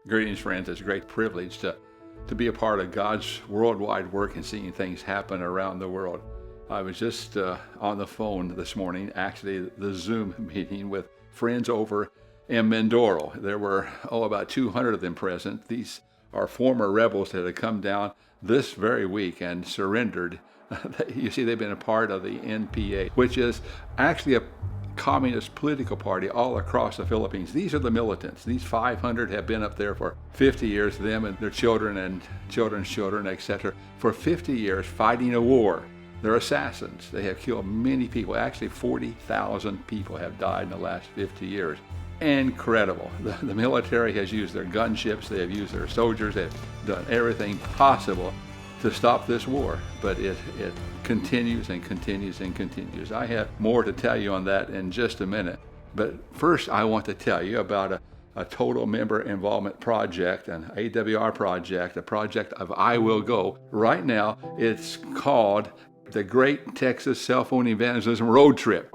Greetings, friends. It's a great privilege to be a part of God's worldwide work and seeing things happen around the world. I was just on the phone this morning, actually the Zoom meeting with friends over in Mindoro. There were, about 200 of them present. These are former rebels that had come down this very week and surrendered. You see, they've been a part of the NPA, which is actually a communist political party all across the Philippines. These are the militants. These 500 have been up there for 50 years, them and their children and children's children, etc., for 50 years fighting a war. They're assassins. They have killed many people. Actually, 40,000 people have died in the last 50 years. Incredible. The military has used their gunships. They have used their soldiers. They have done everything possible to stop this war, but it continues and continues and continues. I have more to tell you on that in just a minute, but first I want to tell you about a total member involvement project, an AWR project, a project of I Will Go. Right now, it's called the Great Texas Cell Phone Evangelism Road Trip.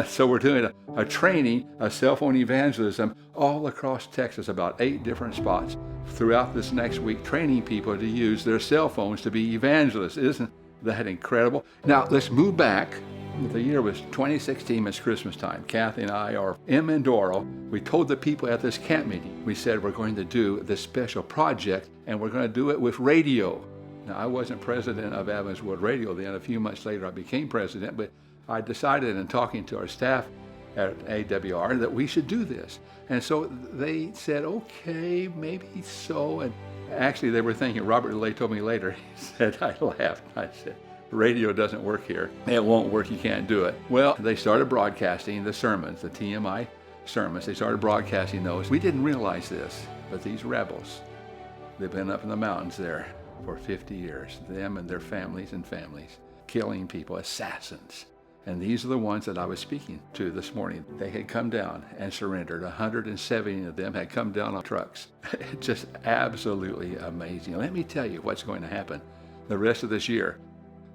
So we're doing a training of cell phone evangelism all across Texas, about 8 different spots throughout this next week, training people to use their cell phones to be evangelists. Isn't that incredible? Now, let's move back. The year was 2016, it's Christmas time. Kathy and I are in Mindoro. We told the people at this camp meeting, we said we're going to do this special project, and we're going to do it with radio. Now, I wasn't president of Adventist World Radio then. A few months later, I became president, but I decided in talking to our staff at AWR that we should do this. And so they said, okay, maybe so. And actually they were thinking, Robert DeLay told me later, he said, I laughed. I said, radio doesn't work here. It won't work, you can't do it. Well, they started broadcasting the sermons, the TMI sermons. They started broadcasting those. We didn't realize this, but these rebels, they've been up in the mountains there for 50 years, them and their families, killing people, assassins. And these are the ones that I was speaking to this morning. They had come down and surrendered. 170 of them had come down on trucks. Just absolutely amazing. Let me tell you what's going to happen the rest of this year.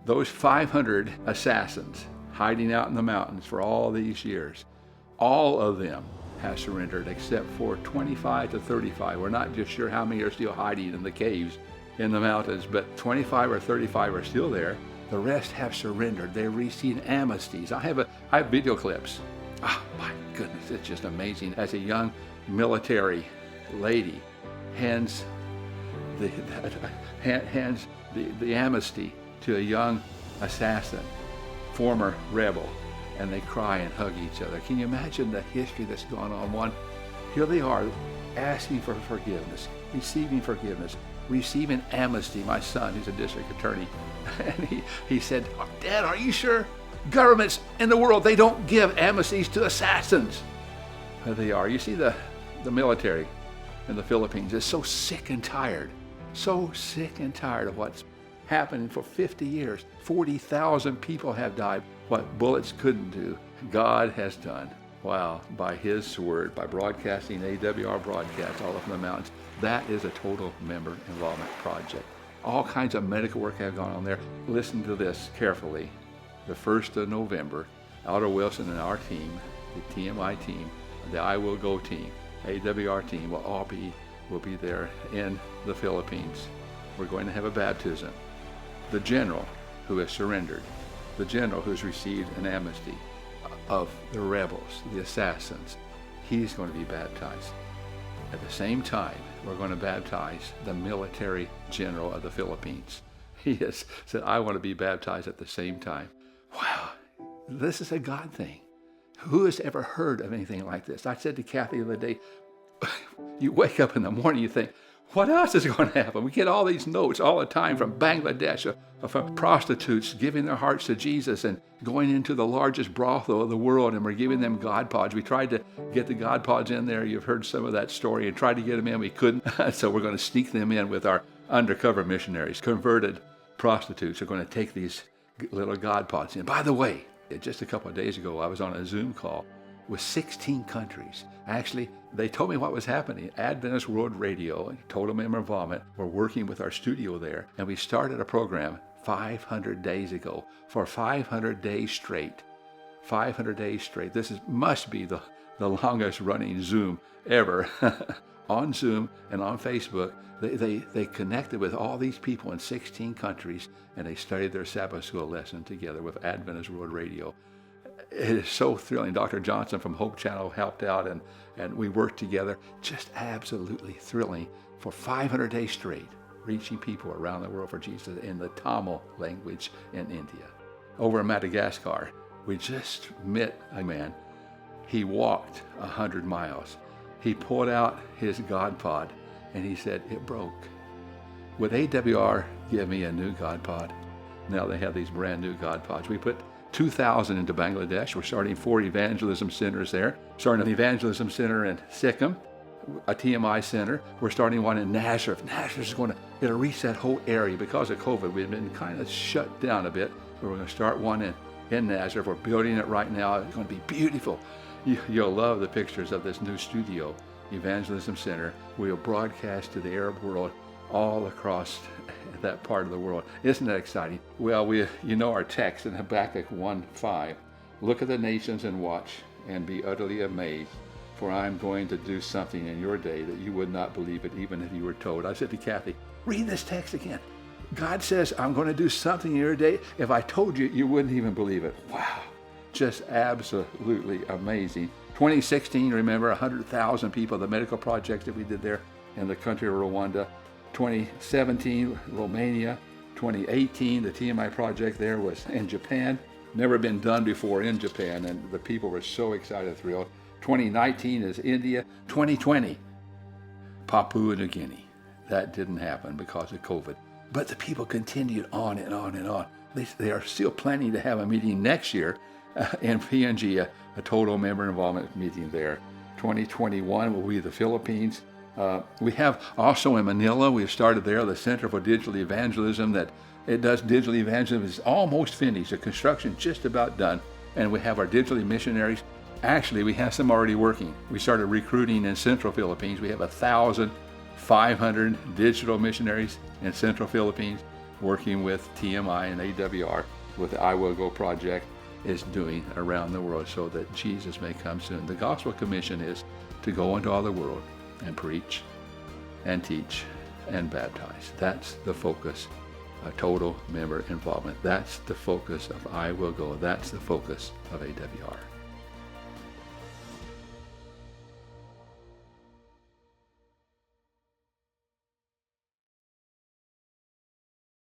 Those 500 assassins hiding out in the mountains for all these years, all of them have surrendered except for 25 to 35. We're not just sure how many are still hiding in the caves in the mountains, but 25 or 35 are still there. The rest have surrendered. They've received amnesties. I have video clips. Oh my goodness, it's just amazing. As a young military lady hands the amnesty to a young assassin, former rebel, and they cry and hug each other. Can you imagine the history that's gone on? Here they are asking for forgiveness, receiving amnesty. My son, who's a district attorney, and he said, Dad, are you sure? Governments in the world, they don't give amnesties to assassins. There they are. You see, the military in the Philippines is so sick and tired of what's happening for 50 years. 40,000 people have died. What bullets couldn't do, God has done. Wow, by His word, by broadcasting AWR broadcasts all up in the mountains. That is a total member involvement project. All kinds of medical work have gone on there. Listen to this carefully. The 1st of November, Alder Wilson and our team, the TMI team, the I Will Go team, AWR team will be there in the Philippines. We're going to have a baptism. The general who has surrendered, the general who's received an amnesty of the rebels, the assassins, he's going to be baptized. At the same time, we're going to baptize the military general of the Philippines. He has said, I want to be baptized at the same time. Wow, this is a God thing. Who has ever heard of anything like this? I said to Kathy the other day, you wake up in the morning, you think, what else is going to happen? We get all these notes all the time from Bangladesh, from prostitutes giving their hearts to Jesus and going into the largest brothel of the world, and we're giving them Godpods. We tried to get the Godpods in there. You've heard some of that story, and tried to get them in. We couldn't. So we're going to sneak them in with our undercover missionaries. Converted prostitutes are going to take these little Godpods in. By the way, just a couple of days ago, I was on a Zoom call with 16 countries. Actually, they told me what was happening. Adventist World Radio and Total Member Involvement were working with our studio there, and we started a program 500 days ago for 500 days straight. 500 days straight. This must be the longest running Zoom ever on Zoom and on Facebook. They connected with all these people in 16 countries, and they studied their Sabbath school lesson together with Adventist World Radio. It is so thrilling. Dr. Johnson from Hope Channel helped out, and we worked together. Just absolutely thrilling for 500 days straight, reaching people around the world for Jesus in the Tamil language in India. Over in Madagascar, we just met a man. He walked 100 miles. He pulled out his Godpod, and he said, it broke. Would AWR give me a new Godpod? Now they have these brand new Godpods. We put 2,000 into Bangladesh. We're starting 4 evangelism centers there. Starting an evangelism center in Sikkim, a TMI center. We're starting one in Nazareth. Nazareth is it'll reach that whole area. Because of COVID, we've been kind of shut down a bit. But we're going to start one in Nazareth. We're building it right now. It's going to be beautiful. You'll love the pictures of this new studio, Evangelism Center. We'll broadcast to the Arab world all across that part of the world. Isn't that exciting? Well, our text in Habakkuk 1:5. Look at the nations and watch and be utterly amazed, for I'm going to do something in your day that you would not believe it even if you were told. I said to Kathy, read this text again. God says, I'm going to do something in your day. If I told you, you wouldn't even believe it. Wow. Just absolutely amazing. 2016, remember 100,000 people, the medical projects that we did there in the country of Rwanda. 2017, Romania. 2018, the TMI project there was in Japan. Never been done before in Japan, and the people were so excited, thrilled. 2019 is India. 2020, Papua New Guinea. That didn't happen because of COVID. But the people continued on and on and on. They are still planning to have a meeting next year in PNG, a total member involvement meeting there. 2021 will be the Philippines. We have also in Manila, we've started there the Center for Digital Evangelism that it does digital evangelism. It's almost finished. The construction just about done. And we have our digital missionaries. Actually, we have some already working. We started recruiting in Central Philippines. We have 1,500 digital missionaries in Central Philippines working with TMI and AWR with the I Will Go project is doing around the world so that Jesus may come soon. The Gospel Commission is to go into all the world and preach and teach and baptize. That's the focus, a total member involvement. That's the focus of I Will Go. That's the focus of AWR.